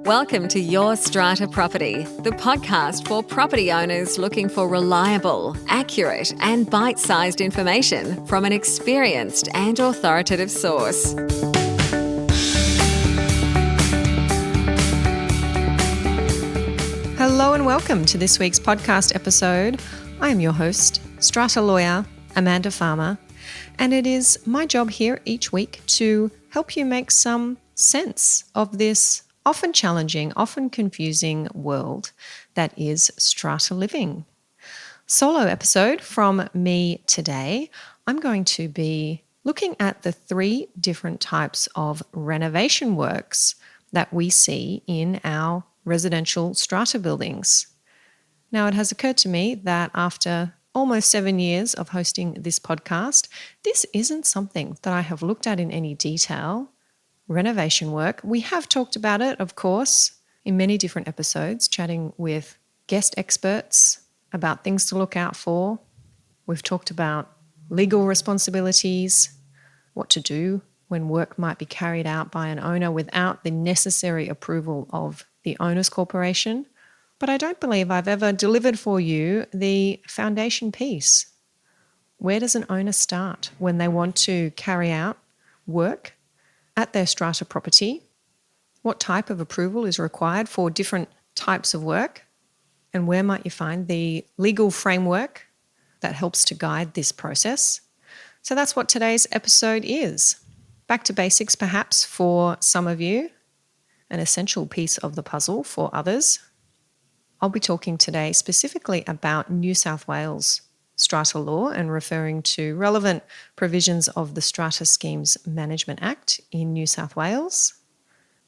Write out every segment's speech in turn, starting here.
Welcome to Your Strata Property, the podcast for property owners looking for reliable, accurate, and bite-sized information from an experienced and authoritative source. Hello and welcome to this week's podcast episode. I am your host, Strata lawyer Amanda Farmer, and it is my job here each week to help you make some sense of this often challenging, often confusing world that is strata living. Solo episode from me today. I'm going to be looking at the three different types of renovation works that we see in our residential strata buildings. Now, it has occurred to me that after almost 7 years of hosting this podcast, this isn't something that I have looked at in any detail. Renovation work. We have talked about it, of course, in many different episodes, chatting with guest experts about things to look out for. We've talked about legal responsibilities, what to do when work might be carried out by an owner without the necessary approval of the owner's corporation. But I don't believe I've ever delivered for you the foundation piece. Where does an owner start when they want to carry out work at their strata property? What type of approval is required for different types of work? And where might you find the legal framework that helps to guide this process? So that's what today's episode is. Back to basics perhaps for some of you, an essential piece of the puzzle for others. I'll be talking today specifically about New South Wales strata law and referring to relevant provisions of the Strata Schemes Management Act in New South Wales.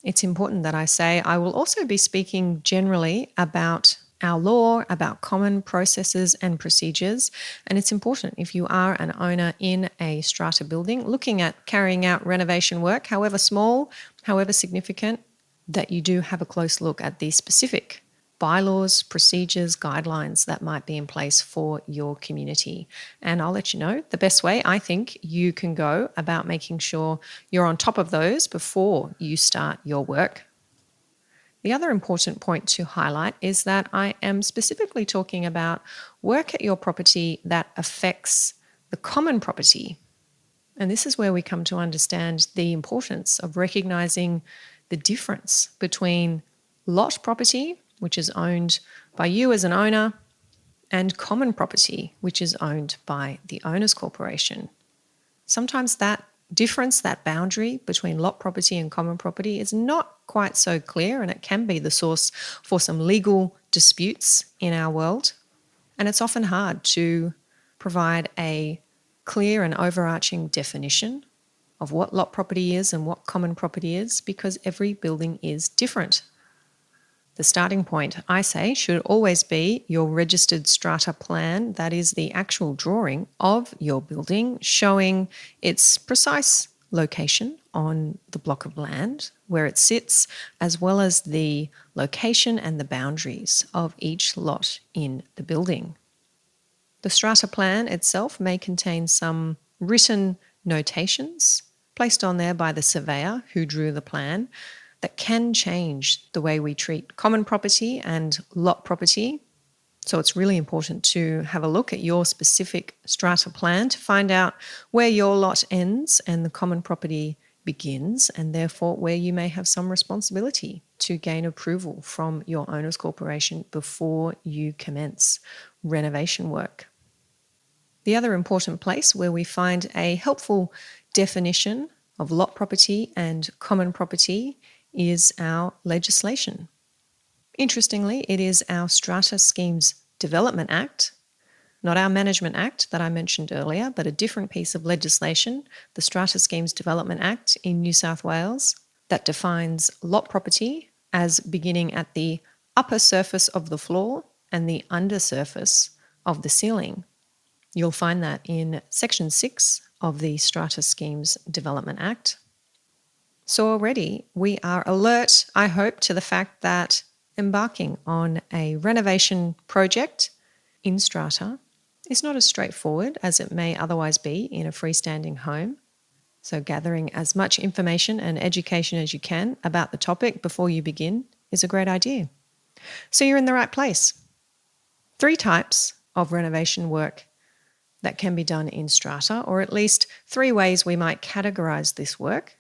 It's important that I say I will also be speaking generally about our law, about common processes and procedures. And it's important if you are an owner in a strata building looking at carrying out renovation work, however small, however significant, that you do have a close look at the specific bylaws, procedures, guidelines that might be in place for your community. And I'll let you know the best way I think you can go about making sure you're on top of those before you start your work. The other important point to highlight is that I am specifically talking about work at your property that affects the common property. And this is where we come to understand the importance of recognizing the difference between lot property, which is owned by you as an owner, and common property, which is owned by the owner's corporation. Sometimes that difference, that boundary between lot property and common property is not quite so clear, and it can be the source for some legal disputes in our world. And it's often hard to provide a clear and overarching definition of what lot property is and what common property is because every building is different. The starting point, I say, should always be your registered strata plan. That is the actual drawing of your building showing its precise location on the block of land, where it sits, as well as the location and the boundaries of each lot in the building. The strata plan itself may contain some written notations placed on there by the surveyor who drew the plan that can change the way we treat common property and lot property. So it's really important to have a look at your specific strata plan to find out where your lot ends and the common property begins, and therefore where you may have some responsibility to gain approval from your owner's corporation before you commence renovation work. The other important place where we find a helpful definition of lot property and common property is our legislation. Interestingly, it is our Strata Schemes Development Act, not our Management Act that I mentioned earlier, but a different piece of legislation, the Strata Schemes Development Act in New South Wales, that defines lot property as beginning at the upper surface of the floor and the undersurface of the ceiling. You'll find that in Section 6 of the Strata Schemes Development Act. So already we are alert, I hope, to the fact that embarking on a renovation project in strata is not as straightforward as it may otherwise be in a freestanding home. So gathering as much information and education as you can about the topic before you begin is a great idea. So you're in the right place. 3 types of renovation work that can be done in Strata, or at least 3 ways we might categorize this work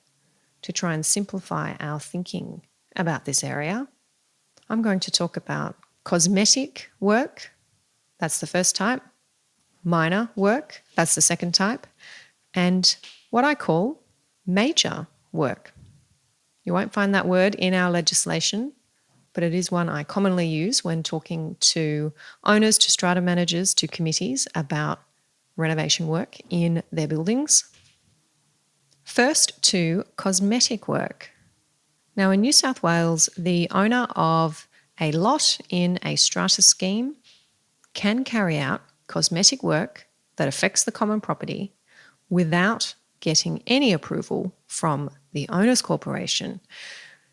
to try and simplify our thinking about this area. I'm going to talk about cosmetic work, that's the first type, minor work, that's the second type, and what I call major work. You won't find that word in our legislation, but it is one I commonly use when talking to owners, to strata managers, to committees about renovation work in their buildings. First, to cosmetic work. Now, in New South Wales, the owner of a lot in a strata scheme can carry out cosmetic work that affects the common property without getting any approval from the Owners Corporation.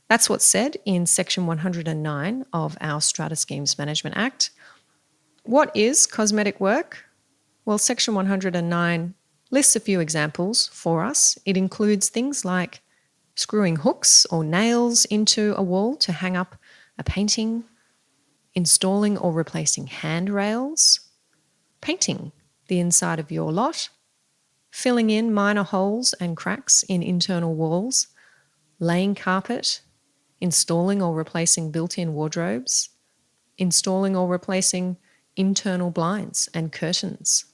That's what's said in Section 109 of our Strata Schemes Management Act. What is cosmetic work? Well, Section 109 lists a few examples for us. It includes things like screwing hooks or nails into a wall to hang up a painting, installing or replacing handrails, painting the inside of your lot, filling in minor holes and cracks in internal walls, laying carpet, installing or replacing built-in wardrobes, installing or replacing internal blinds and curtains.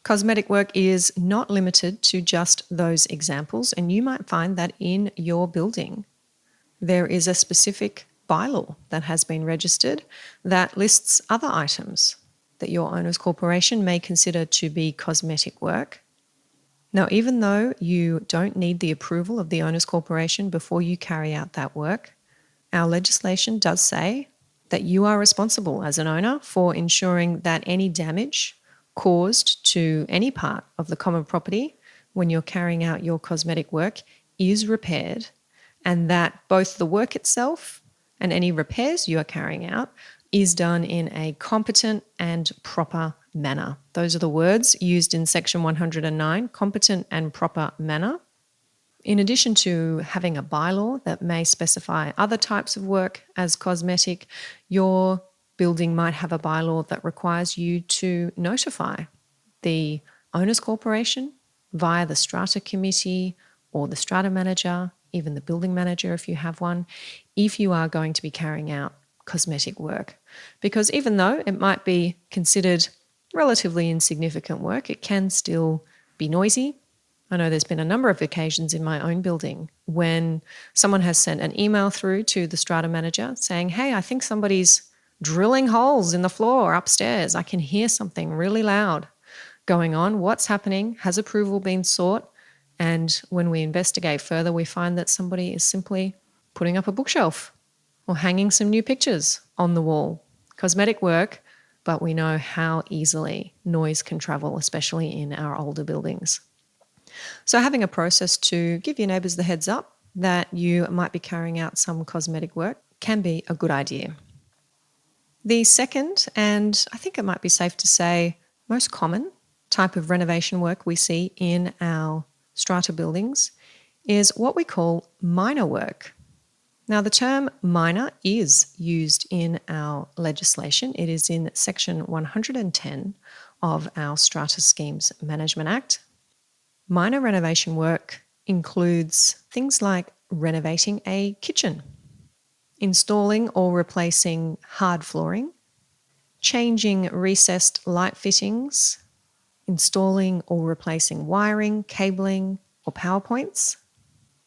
Cosmetic work is not limited to just those examples, and you might find that in your building there is a specific bylaw that has been registered that lists other items that your owner's corporation may consider to be cosmetic work. Now, even though you don't need the approval of the owner's corporation before you carry out that work, our legislation does say that you are responsible as an owner for ensuring that any damage caused to any part of the common property when you're carrying out your cosmetic work is repaired, and that both the work itself and any repairs you are carrying out is done in a competent and proper manner. Those are the words used in Section 109, competent and proper manner. In addition to having a bylaw that may specify other types of work as cosmetic, your building might have a bylaw that requires you to notify the Owners Corporation via the Strata Committee or the Strata Manager, even the building manager if you have one, if you are going to be carrying out cosmetic work. Because even though it might be considered relatively insignificant work, it can still be noisy. I know there's been a number of occasions in my own building when someone has sent an email through to the strata manager saying, hey, I think somebody's drilling holes in the floor upstairs. I can hear something really loud going on. What's happening? Has approval been sought? And when we investigate further, we find that somebody is simply putting up a bookshelf or hanging some new pictures on the wall. Cosmetic work, but we know how easily noise can travel, especially in our older buildings. So having a process to give your neighbours the heads up that you might be carrying out some cosmetic work can be a good idea. The second, and I think it might be safe to say most common type of renovation work we see in our strata buildings is what we call minor work. Now, the term minor is used in our legislation. It is in Section 110 of our Strata Schemes Management Act. Minor renovation work includes things like renovating a kitchen, installing or replacing hard flooring, changing recessed light fittings, installing or replacing wiring, cabling, or power points,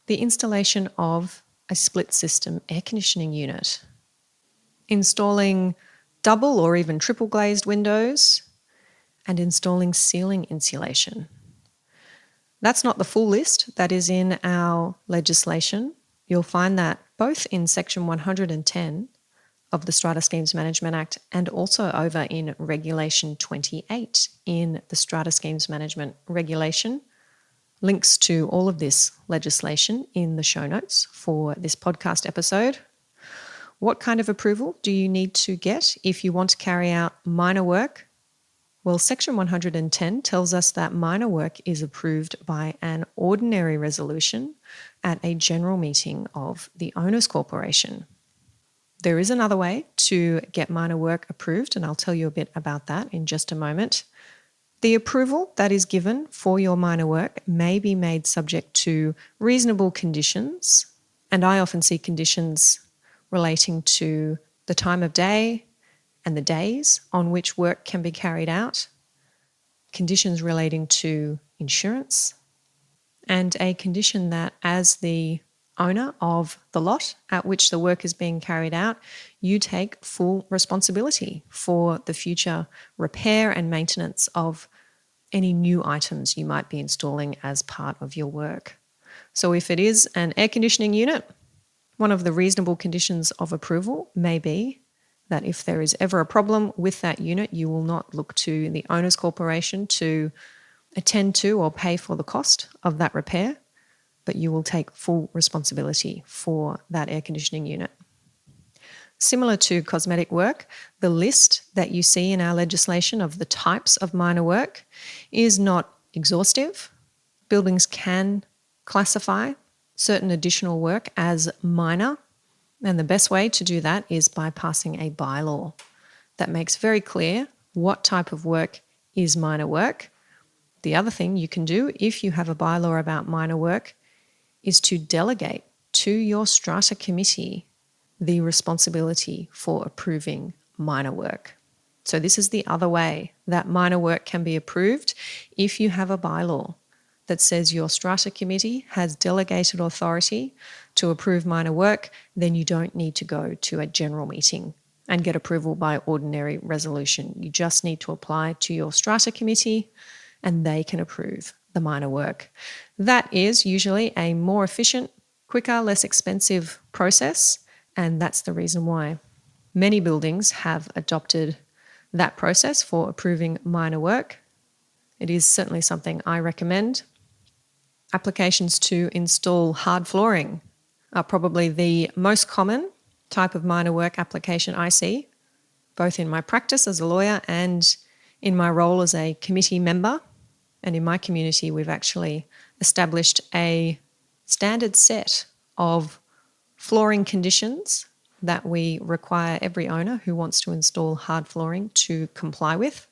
the installation of a split system air conditioning unit, installing double or even triple glazed windows, and installing ceiling insulation. That's not the full list that is in our legislation. You'll find that both in Section 110 of the Strata Schemes Management Act and also over in Regulation 28 in the Strata Schemes Management Regulation. Links to all of this legislation in the show notes for this podcast episode. What kind of approval do you need to get if you want to carry out minor work? Well, Section 110 tells us that minor work is approved by an ordinary resolution at a general meeting of the Owners Corporation. There is another way to get minor work approved, and I'll tell you a bit about that in just a moment. The approval that is given for your minor work may be made subject to reasonable conditions, and I often see conditions relating to the time of day and the days on which work can be carried out, conditions relating to insurance, and a condition that as the owner of the lot at which the work is being carried out, you take full responsibility for the future repair and maintenance of any new items you might be installing as part of your work. So if it is an air conditioning unit, one of the reasonable conditions of approval may be that if there is ever a problem with that unit, you will not look to the owner's corporation to attend to or pay for the cost of that repair, but you will take full responsibility for that air conditioning unit. Similar to cosmetic work, the list that you see in our legislation of the types of minor work is not exhaustive. Buildings can classify certain additional work as minor, and the best way to do that is by passing a bylaw that makes very clear what type of work is minor work. The other thing you can do if you have a bylaw about minor work is to delegate to your strata committee the responsibility for approving minor work. So this is the other way that minor work can be approved. If you have a bylaw that says your strata committee has delegated authority to approve minor work, then you don't need to go to a general meeting and get approval by ordinary resolution. You just need to apply to your strata committee and they can approve the minor work. That is usually a more efficient, quicker, less expensive process, and that's the reason why many buildings have adopted that process for approving minor work. It is certainly something I recommend. Applications to install hard flooring are probably the most common type of minor work application I see, both in my practice as a lawyer and in my role as a committee member. And in my community, we've actually established a standard set of flooring conditions that we require every owner who wants to install hard flooring to comply with.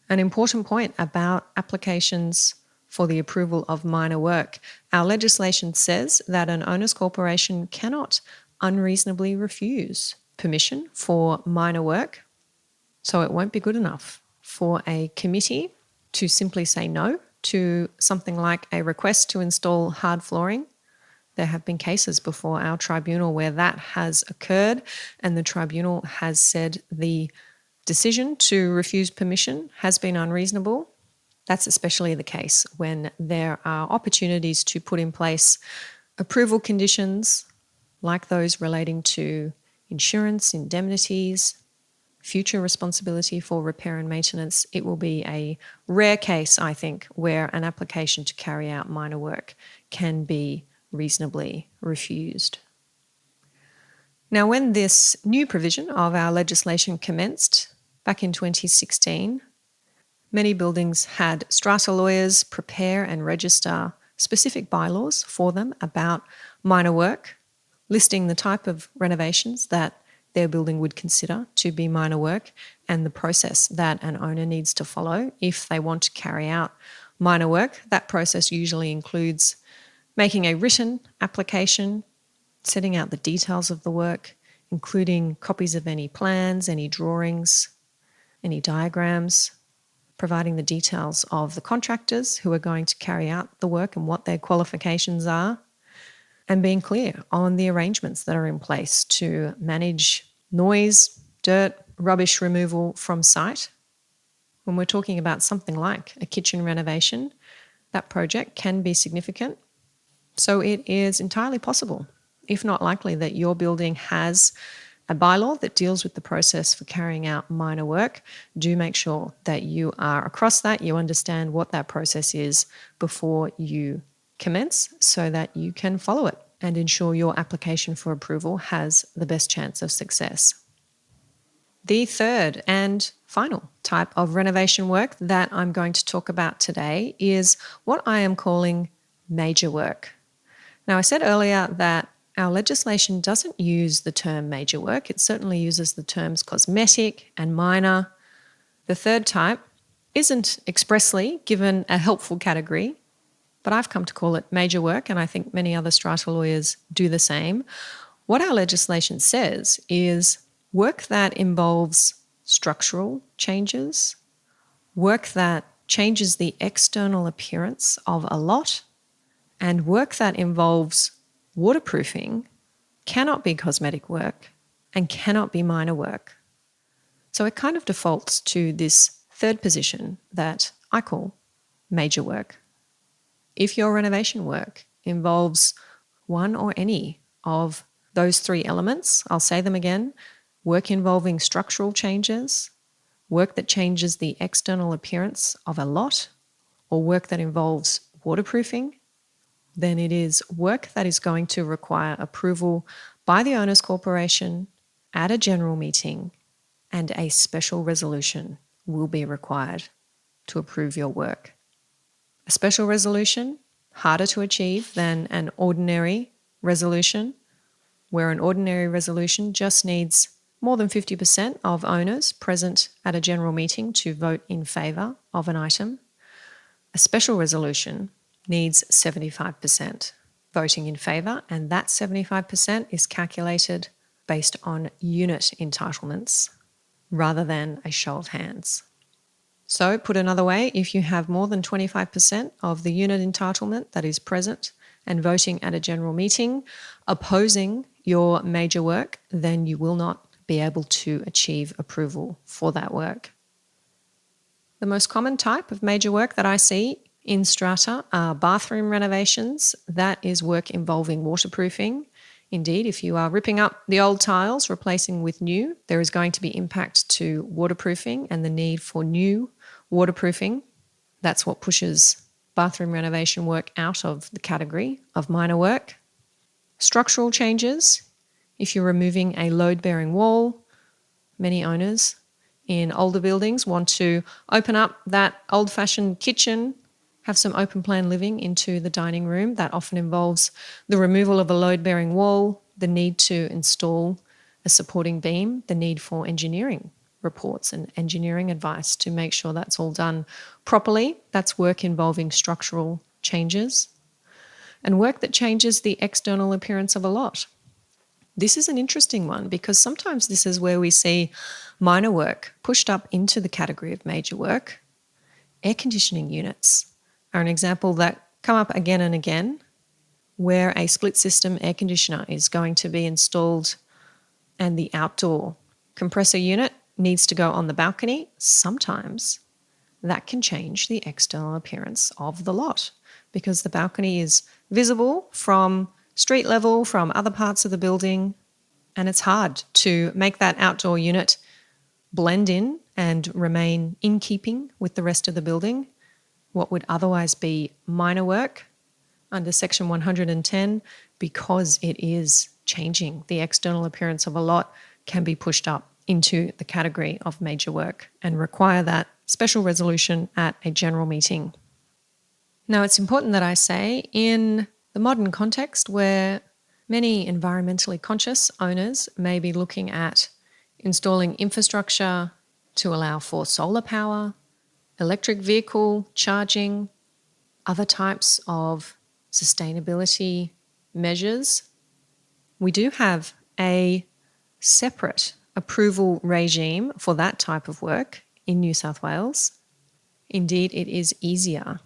An important point about applications for the approval of minor work. Our legislation says that an owner's corporation cannot unreasonably refuse permission for minor work. So it won't be good enough for a committee to simply say no to something like a request to install hard flooring. There have been cases before our tribunal where that has occurred, and the tribunal has said the decision to refuse permission has been unreasonable. That's especially the case when there are opportunities to put in place approval conditions like those relating to insurance, indemnities, future responsibility for repair and maintenance. It will be a rare case, I think, where an application to carry out minor work can be reasonably refused. Now, when this new provision of our legislation commenced back in 2016, many buildings had strata lawyers prepare and register specific bylaws for them about minor work, listing the type of renovations that their building would consider to be minor work and the process that an owner needs to follow if they want to carry out minor work. That process usually includes making a written application, setting out the details of the work, including copies of any plans, any drawings, any diagrams, providing the details of the contractors who are going to carry out the work and what their qualifications are, and being clear on the arrangements that are in place to manage noise, dirt, rubbish removal from site. When we're talking about something like a kitchen renovation, that project can be significant. So it is entirely possible, if not likely, that your building has a bylaw that deals with the process for carrying out minor work. Do make sure that you are across that, you understand what that process is before you commence so that you can follow it and ensure your application for approval has the best chance of success. The third and final type of renovation work that I'm going to talk about today is what I am calling major work. Now, I said earlier that our legislation doesn't use the term major work. It certainly uses the terms cosmetic and minor. The third type isn't expressly given a helpful category, but I've come to call it major work, and I think many other strata lawyers do the same. What our legislation says is work that involves structural changes, work that changes the external appearance of a lot, and work that involves waterproofing cannot be cosmetic work and cannot be minor work. So it kind of defaults to this third position that I call major work. If your renovation work involves one or any of those three elements, I'll say them again: work involving structural changes, work that changes the external appearance of a lot, or work that involves waterproofing, then it is work that is going to require approval by the owners' corporation at a general meeting, and a special resolution will be required to approve your work. A special resolution, harder to achieve than an ordinary resolution, where an ordinary resolution just needs more than 50% of owners present at a general meeting to vote in favour of an item. A special resolution needs 75% voting in favour, and that 75% is calculated based on unit entitlements rather than a show of hands. So, put another way, if you have more than 25% of the unit entitlement that is present and voting at a general meeting opposing your major work, then you will not be able to achieve approval for that work. The most common type of major work that I see in strata are bathroom renovations. That is work involving waterproofing. Indeed, if you are ripping up the old tiles, replacing with new, there is going to be impact to waterproofing and the need for new waterproofing. That's what pushes bathroom renovation work out of the category of minor work. Structural changes. If you're removing a load-bearing wall, many owners in older buildings want to open up that old-fashioned kitchen, have some open plan living into the dining room. That often involves the removal of a load-bearing wall, the need to install a supporting beam, the need for engineering reports and engineering advice to make sure that's all done properly. That's work involving structural changes and work that changes the external appearance of a lot. This is an interesting one because sometimes this is where we see minor work pushed up into the category of major work. Air conditioning units are an example that come up again and again, where a split system air conditioner is going to be installed and the outdoor compressor unit needs to go on the balcony. Sometimes that can change the external appearance of the lot because the balcony is visible from street level, from other parts of the building, and it's hard to make that outdoor unit blend in and remain in keeping with the rest of the building. What would otherwise be minor work under Section 110, because it is changing the external appearance of a lot, can be pushed up into the category of major work and require that special resolution at a general meeting. Now, it's important that I say, in the modern context where many environmentally conscious owners may be looking at installing infrastructure to allow for solar power, electric vehicle charging, other types of sustainability measures, we do have a separate approval regime for that type of work in New South Wales. Indeed, it is easier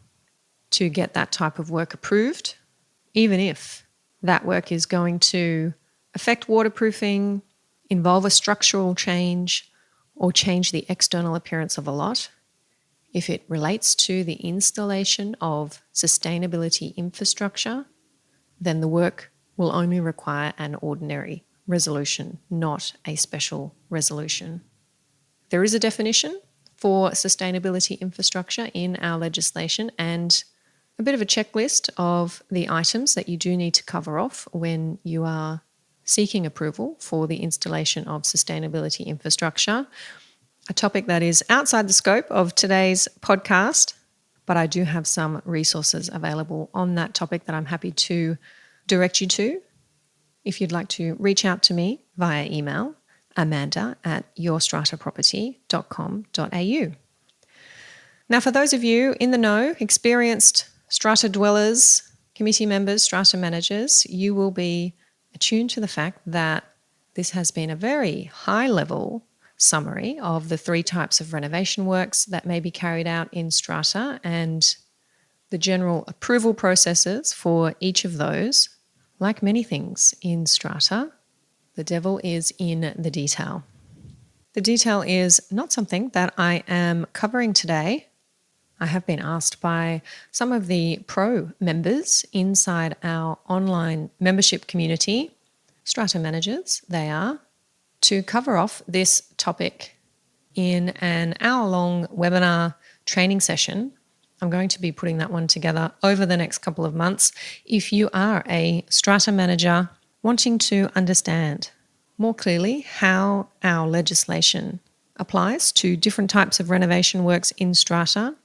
to get that type of work approved, even if that work is going to affect waterproofing, involve a structural change, or change the external appearance of a lot. If it relates to the installation of sustainability infrastructure, then the work will only require an ordinary resolution, not a special resolution. There is a definition for sustainability infrastructure in our legislation and a bit of a checklist of the items that you do need to cover off when you are seeking approval for the installation of sustainability infrastructure. A topic that is outside the scope of today's podcast, but I do have some resources available on that topic that I'm happy to direct you to. if you'd like to reach out to me via email, amanda@yourstrataproperty.com.au. Now, for those of you in the know, experienced strata dwellers, committee members, strata managers, you will be attuned to the fact that this has been a very high-level summary of the 3 types of renovation works that may be carried out in strata and the general approval processes for each of those. Like many things in strata, the devil is in the detail. The detail is not something that I am covering today. I have been asked by some of the pro members inside our online membership community, strata managers they are, to cover off this topic in an hour-long webinar training session. I'm going to be putting that one together over the next couple of months. If you are a strata manager wanting to understand more clearly how our legislation applies to different types of renovation works in strata,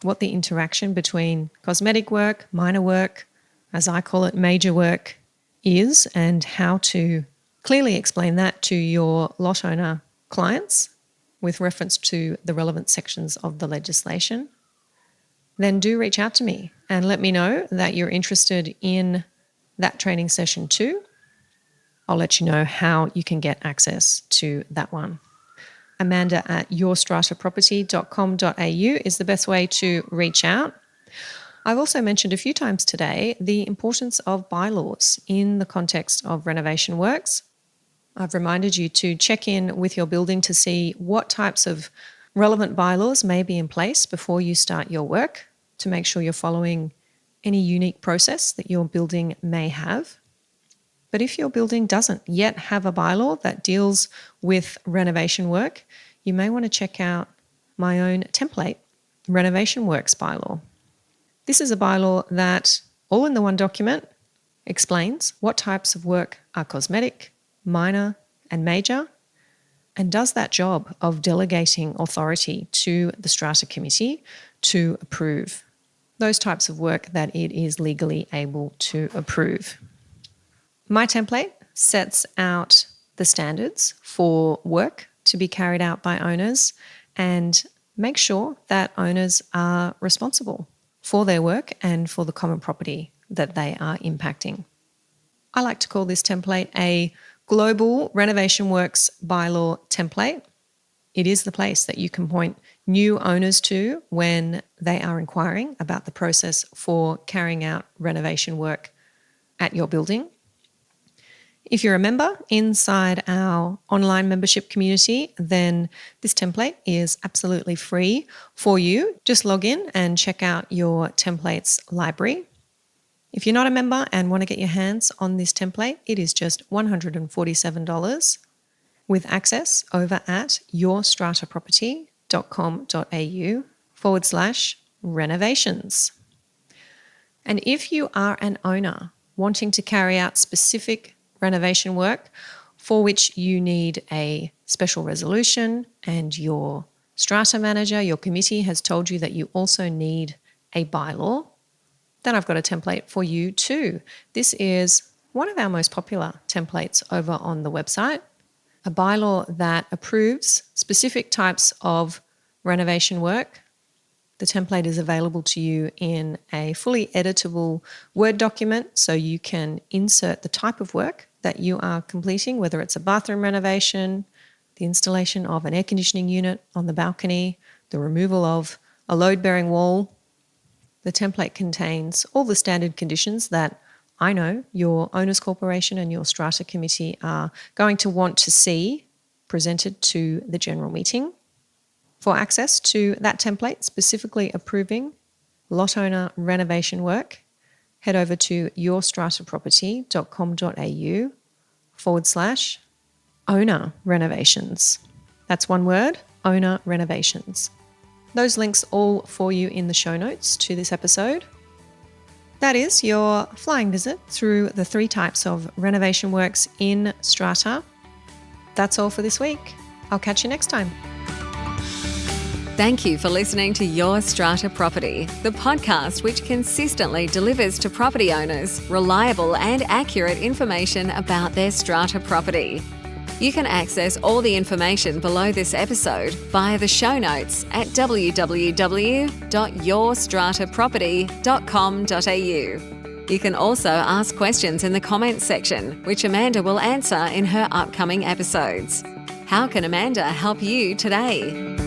what the interaction between cosmetic work, minor work, as I call it, major work is, and how to clearly explain that to your lot owner clients with reference to the relevant sections of the legislation, then do reach out to me and let me know that you're interested in that training session too. I'll let you know how you can get access to that one. Amanda@yourstrataproperty.com.au is the best way to reach out. I've also mentioned a few times today the importance of bylaws in the context of renovation works. I've reminded you to check in with your building to see what types of relevant bylaws may be in place before you start your work, to make sure you're following any unique process that your building may have. But if your building doesn't yet have a bylaw that deals with renovation work, you may want to check out my own template, Renovation Works Bylaw. This is a bylaw that, all in the one document, explains what types of work are cosmetic, minor, and major, and does that job of delegating authority to the Strata Committee to approve those types of work that it is legally able to approve. My template sets out the standards for work to be carried out by owners and make sure that owners are responsible for their work and for the common property that they are impacting. I like to call this template a global renovation works bylaw template. It is the place that you can point new owners to when they are inquiring about the process for carrying out renovation work at your building. If you're a member inside our online membership community, then this template is absolutely free for you. Just log in and check out your templates library. If you're not a member and want to get your hands on this template, it is just $147 with access over at yourstrataproperty.com.au/renovations. And if you are an owner wanting to carry out specific renovation work for which you need a special resolution and your strata manager, your committee has told you that you also need a bylaw, then I've got a template for you too. This is one of our most popular templates over on the website, a bylaw that approves specific types of renovation work. The template is available to you in a fully editable Word document, so you can insert the type of work that you are completing, whether it's a bathroom renovation, the installation of an air conditioning unit on the balcony, the removal of a load-bearing wall. The template contains all the standard conditions that I know your owners corporation and your strata committee are going to want to see presented to the general meeting. For access to that template specifically approving lot owner renovation work, head over to yourstrataproperty.com.au/owner renovations. That's one word, owner renovations. Those links all for you in the show notes to this episode. That is your flying visit through the 3 types of renovation works in strata. That's all for this week. I'll catch you next time. Thank you for listening to Your Strata Property, the podcast which consistently delivers to property owners reliable and accurate information about their strata property. You can access all the information below this episode via the show notes at www.yourstrataproperty.com.au. You can also ask questions in the comments section, which Amanda will answer in her upcoming episodes. How can Amanda help you today?